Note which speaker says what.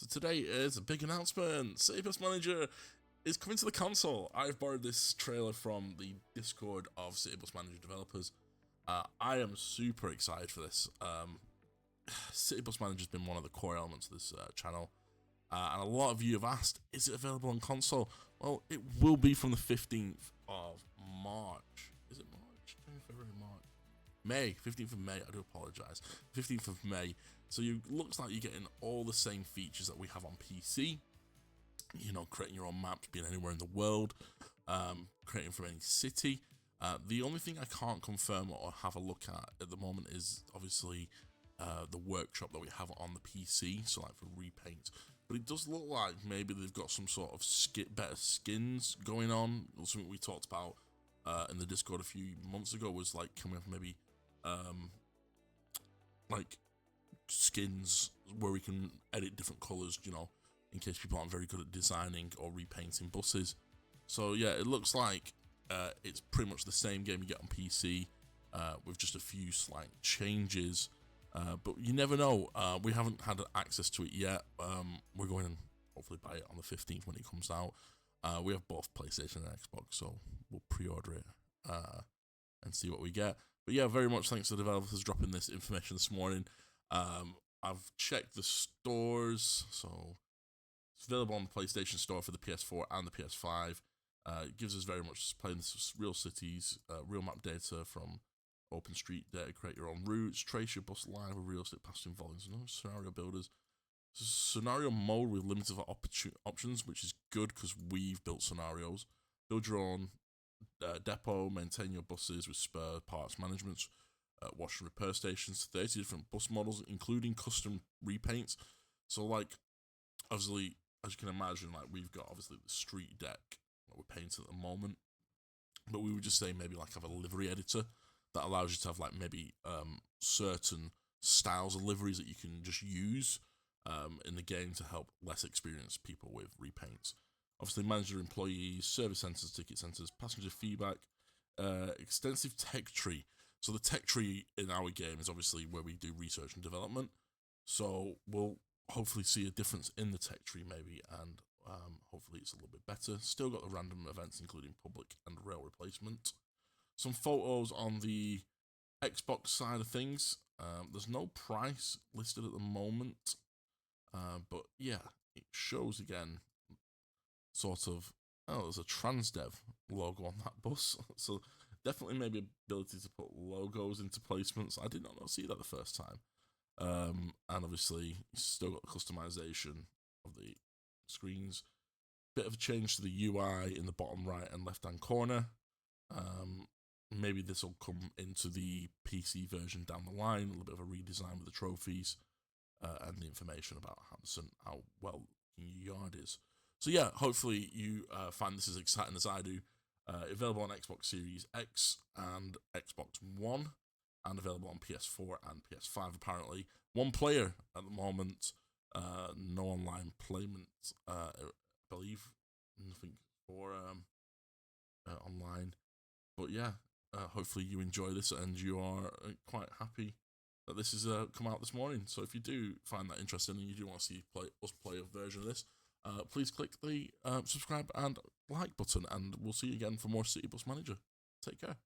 Speaker 1: So today is a big announcement. City Bus Manager is coming to the console. I've borrowed this trailer from the Discord of City Bus Manager developers. I am super excited for this. City Bus Manager has been one of the core elements of this channel. And a lot of you have asked, is it available on console? Well, it will be from the 15th of March. Is it March? February, March? May, 15th of May, I do apologise. 15th of May. So it looks like you're getting all the same features that we have on PC. You know, creating your own maps, being anywhere in the world, creating from any city. The only thing I can't confirm or have a look at the moment is obviously the workshop that we have on the PC, so like for repaint. But it does look like maybe they've got some sort of better skins going on. Something we talked about in the Discord a few months ago was like, can we have maybe like skins where we can edit different colours, you know, in case people aren't very good at designing or repainting buses. So yeah, it looks like it's pretty much the same game you get on PC with just a few slight changes. But you never know. We haven't had access to it yet. We're going to hopefully buy it on the 15th when it comes out. We have both PlayStation and Xbox, so we'll pre-order it and see what we get. But yeah, very much thanks to the developers dropping this information this morning. I've checked the stores, so it's available on the PlayStation Store for the PS4 and the PS5. It gives us very much playing this real cities, real map data from OpenStreet data, create your own routes, trace your bus line with realistic passing volumes, and scenario builders. Scenario mode with limited options, which is good because we've built scenarios. Build your own depot, maintain your buses with spare parts management, wash and repair stations, 30 different bus models, including custom repaints. So like, obviously, as you can imagine, like we've got obviously the street deck that we're painting at the moment, but we would just say maybe like have a livery editor that allows you to have like maybe certain styles of liveries that you can just use in the game to help less experienced people with repaints. Obviously, manage your employees, service centres, ticket centres, passenger feedback, extensive tech tree. So the tech tree in our game is obviously where we do research and development. So we'll hopefully see a difference in the tech tree maybe, and hopefully it's a little bit better. Still got the random events including public and rail replacement. Some photos on the Xbox side of things. There's no price listed at the moment, but yeah, it shows again sort of, there's a Transdev logo on that bus, so definitely maybe ability to put logos into placements. I did not see that the first time. And obviously you still got the customization of the screens. Bit of a change to the UI in the bottom right and left hand corner. Maybe this will come into the PC version down the line, a little bit of a redesign with the trophies and the information about how well your yard is. So yeah, hopefully you find this as exciting as I do. Available on Xbox Series X and Xbox One, and available on PS4 and PS5 apparently. One player at the moment, no online payment, I believe, nothing for online. But yeah, hopefully you enjoy this and you are quite happy that this has come out this morning. So if you do find that interesting and you do want to see us play a version of this, please click the subscribe and like button, and we'll see you again for more City Bus Manager. Take care.